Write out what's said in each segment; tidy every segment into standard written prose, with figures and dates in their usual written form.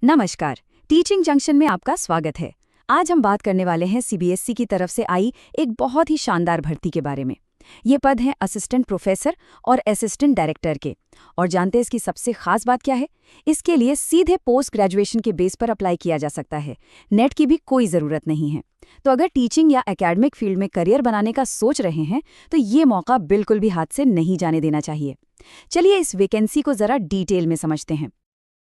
नमस्कार। Teaching junction में आपका स्वागत है। आज हम बात करने वाले हैं सीबीएसई की तरफ से आई एक बहुत ही शानदार भर्ती के बारे में। ये पद हैं असिस्टेंट प्रोफेसर और असिस्टेंट डायरेक्टर के। और जानते हैं इसकी सबसे खास बात क्या है? इसके लिए सीधे पोस्ट ग्रेजुएशन के बेस पर अप्लाई किया जा सकता है। नेट की भी कोई ज़रूरत नहीं है। तो अगर टीचिंग या एकेडमिक फील्ड में करियर बनाने का सोच रहे हैं तो ये मौका बिल्कुल भी हाथ से नहीं जाने देना चाहिए। चलिए इस वैकेंसी को ज़रा डिटेल में समझते हैं।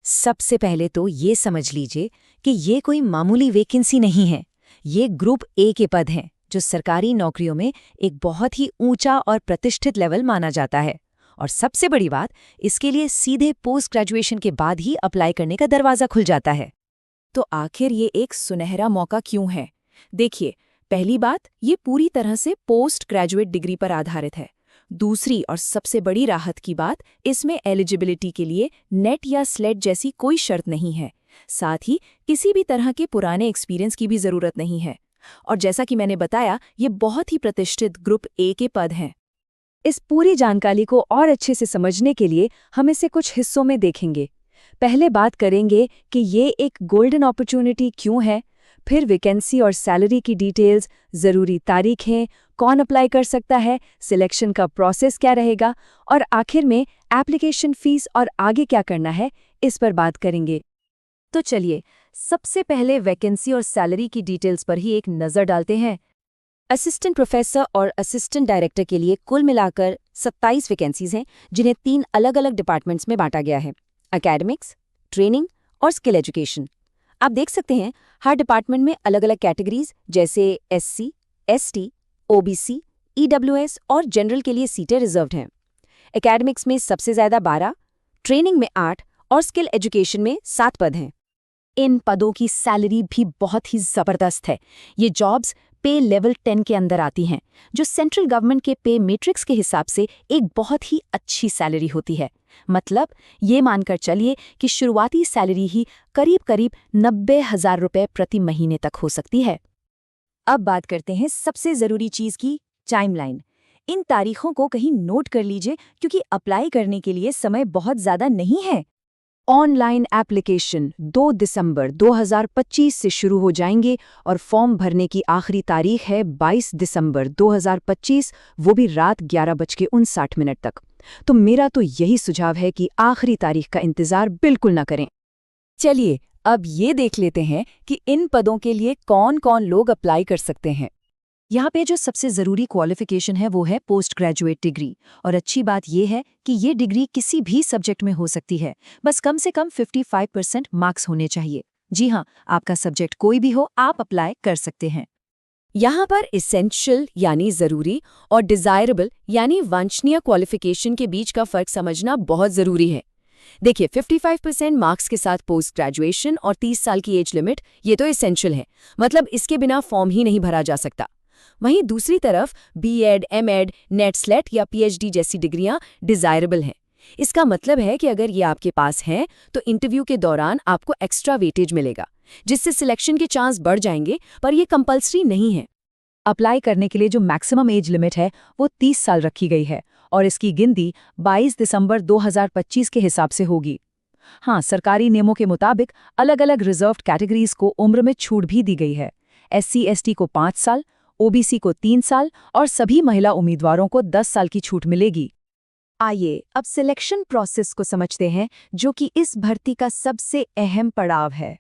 सबसे पहले तो ये समझ लीजिए कि ये कोई मामूली वैकेंसी नहीं है। ये ग्रुप ए के पद हैं जो सरकारी नौकरियों में एक बहुत ही ऊंचा और प्रतिष्ठित लेवल माना जाता है। और सबसे बड़ी बात, इसके लिए सीधे पोस्ट ग्रेजुएशन के बाद ही अप्लाई करने का दरवाज़ा खुल जाता है। तो आखिर ये एक सुनहरा मौका क्यों है? देखिए, पहली बात, ये पूरी तरह से पोस्ट ग्रेजुएट डिग्री पर आधारित है। दूसरी और सबसे बड़ी राहत की बात, इसमें एलिजिबिलिटी के लिए नेट या स्लेट जैसी कोई शर्त नहीं है। साथ ही किसी भी तरह के पुराने एक्सपीरियंस की भी ज़रूरत नहीं है। और जैसा कि मैंने बताया, ये बहुत ही प्रतिष्ठित ग्रुप ए के पद हैं। इस पूरी जानकारी को और अच्छे से समझने के लिए हम इसे कुछ हिस्सों में देखेंगे। पहले बात करेंगे कि ये एक गोल्डन अपॉर्चुनिटी क्यों है, फिर वैकेंसी और सैलरी की डिटेल्स, ज़रूरी तारीखें, कौन अप्लाई कर सकता है, सिलेक्शन का प्रोसेस क्या रहेगा, और आखिर में एप्लीकेशन फीस और आगे क्या करना है, इस पर बात करेंगे। तो चलिए, सबसे पहले वैकेंसी और सैलरी की डिटेल्स पर ही एक नज़र डालते हैं। असिस्टेंट प्रोफेसर और असिस्टेंट डायरेक्टर के लिए कुल मिलाकर 27 वैकेंसीज हैं, जिन्हें 3 अलग-अलग डिपार्टमेंट्स में बांटा गया है: एकेडमिक्स, ट्रेनिंग और स्किल एजुकेशन। आप देख सकते हैं, हर डिपार्टमेंट में अलग-अलग कैटेगरीज जैसे एससी, एसटी, ओबीसी, ईडब्ल्यूएस और जनरल के लिए सीटें रिजर्व्ड हैं। एकेडमिक्स में सबसे ज़्यादा 12, ट्रेनिंग में 8 और स्किल एजुकेशन में 7 पद हैं। इन पदों की सैलरी भी बहुत ही ज़बरदस्त है। ये जॉब्स पे लेवल 10 के अंदर आती हैं, जो सेंट्रल गवर्नमेंट के पे मैट्रिक्स के हिसाब से एक बहुत ही अच्छी सैलरी होती है। मतलब ये मानकर चलिए कि शुरुआती सैलरी ही करीब 90,000 रुपये प्रति महीने तक हो सकती है। अब बात करते हैं सबसे ज़रूरी चीज़ की, टाइमलाइन। इन तारीखों को कहीं नोट कर लीजिए क्योंकि अप्लाई करने के लिए समय बहुत ज़्यादा नहीं है। ऑनलाइन एप्लीकेशन 2 दिसंबर 2025 से शुरू हो जाएंगे और फॉर्म भरने की आखिरी तारीख है 22 दिसंबर 2025, वो भी रात 11:59 तक। तो मेरा तो यही सुझाव है कि आखिरी तारीख का इंतज़ार बिल्कुल न करें। चलिए, अब ये देख लेते हैं कि इन पदों के लिए कौन-कौन लोग अप्लाई कर सकते हैं। यहाँ पे जो सबसे ज़रूरी क्वालिफिकेशन है वो है पोस्ट ग्रेजुएट डिग्री। और अच्छी बात ये है कि ये डिग्री किसी भी सब्जेक्ट में हो सकती है, बस कम से कम 55% मार्क्स होने चाहिए। जी हाँ, आपका सब्जेक्ट कोई भी हो, आप अप्लाई कर सकते हैं। यहाँ पर इसेंशियल यानी ज़रूरी और डिज़ायरेबल यानी वांछनीय क्वालिफिकेशन के बीच का फ़र्क समझना बहुत ज़रूरी है। देखिए, 55% मार्क्स के साथ पोस्ट ग्रेजुएशन और 30 साल की एज लिमिट, ये तो इसेंशियल है, मतलब इसके बिना फॉर्म ही नहीं भरा जा सकता। वहीं दूसरी तरफ बीएड, एमएड, नेट स्लेट या पीएचडी जैसी डिग्रियां डिज़ायरेबल हैं। इसका मतलब है कि अगर ये आपके पास हैं तो इंटरव्यू के दौरान आपको एक्स्ट्रा वेटेज मिलेगा, जिससे सिलेक्शन के चांस बढ़ जाएंगे, पर ये कंपल्सरी नहीं है। अप्लाई करने के लिए जो मैक्सिमम एज लिमिट है वो 30 साल रखी गई है और इसकी गिनती 22 दिसंबर 2025 के हिसाब से होगी। हाँ, सरकारी नियमों के मुताबिक अलग-अलग रिजर्व्ड कैटेगरीज को उम्र में छूट भी दी गई है। SC/ST को 5 साल, ओबीसी को 3 साल और सभी महिला उम्मीदवारों को 10 साल की छूट मिलेगी। आइए अब सिलेक्शन प्रोसेस को समझते हैं, जो कि इस भर्ती का सबसे अहम पड़ाव है।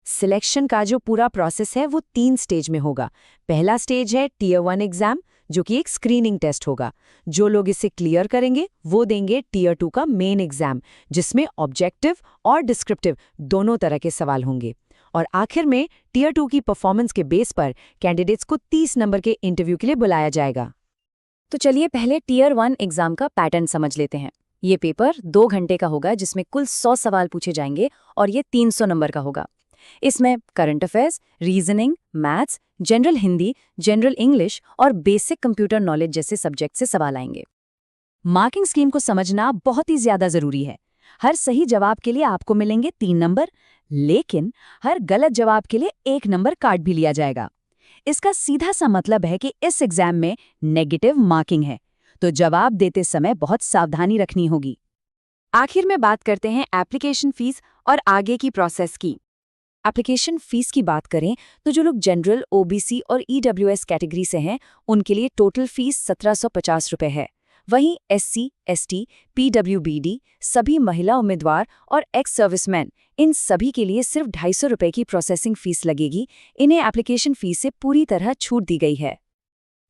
सिलेक्शन का जो पूरा प्रोसेस है वो 3 स्टेज में होगा। पहला स्टेज है टियर 1 एग्जाम, जो कि एक स्क्रीनिंग टेस्ट होगा। जो लोग इसे क्लियर करेंगे वो देंगे टियर 2 का मेन एग्जाम, जिसमें ऑब्जेक्टिव और डिस्क्रिप्टिव दोनों तरह के सवाल होंगे। और आखिर में टियर 2 की परफॉर्मेंस के बेस पर कैंडिडेट्स को 30 नंबर के इंटरव्यू के लिए बुलाया जाएगा। तो चलिए पहले टियर 1 एग्जाम का पैटर्न समझ लेते हैं। ये पेपर 2 घंटे का होगा, जिसमें कुल 100 सवाल पूछे जाएंगे और ये 300 नंबर का होगा। इसमें current affairs, reasoning, maths, general Hindi, general English और बेसिक कंप्यूटर नॉलेज जैसे सब्जेक्ट से सवाल आएंगे। मार्किंग स्कीम को समझना बहुत ही ज्यादा जरूरी है। हर सही जवाब के लिए आपको मिलेंगे 3 नंबर, लेकिन हर गलत जवाब के लिए 1 नंबर काट भी लिया जाएगा। इसका सीधा सा मतलब है कि इस एग्जाम में नेगेटिव मार्किंग है, तो जवाब देते समय बहुत सावधानी रखनी होगी। आखिर में बात करते हैं एप्लीकेशन फीस और आगे की प्रोसेस की। एप्लीकेशन फीस की बात करें तो जो लोग जनरल, ओबीसी और ईडब्ल्यूएस कैटेगरी से हैं, उनके लिए टोटल फीस 1750 रुपये है। वहीं एससी, एसटी, पीडब्ल्यूबीडी, सभी महिला उम्मीदवार और एक्स सर्विसमैन, इन सभी के लिए सिर्फ 250 रुपये की प्रोसेसिंग फीस लगेगी। इन्हें एप्लीकेशन फीस से पूरी तरह छूट दी गई है।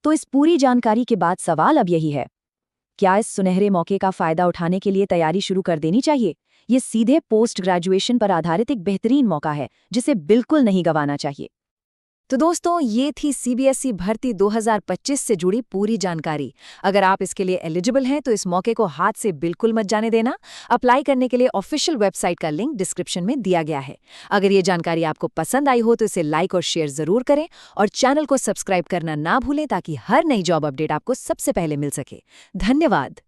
तो इस पूरी जानकारी के बाद सवाल अब यही है, क्या इस सुनहरे मौके का फायदा उठाने के लिए तैयारी शुरू कर देनी चाहिए? ये सीधे पोस्ट ग्रेजुएशन पर आधारित एक बेहतरीन मौका है जिसे बिल्कुल नहीं गंवाना चाहिए। तो दोस्तों, ये थी सीबीएसई भर्ती 2025 से जुड़ी पूरी जानकारी। अगर आप इसके लिए एलिजिबल हैं तो इस मौके को हाथ से बिल्कुल मत जाने देना। अप्लाई करने के लिए ऑफिशियल वेबसाइट का लिंक डिस्क्रिप्शन में दिया गया है। अगर ये जानकारी आपको पसंद आई हो तो इसे लाइक और शेयर जरूर करें और चैनल को सब्सक्राइब करना ना भूलें ताकि हर नई जॉब अपडेट आपको सबसे पहले मिल सके। धन्यवाद।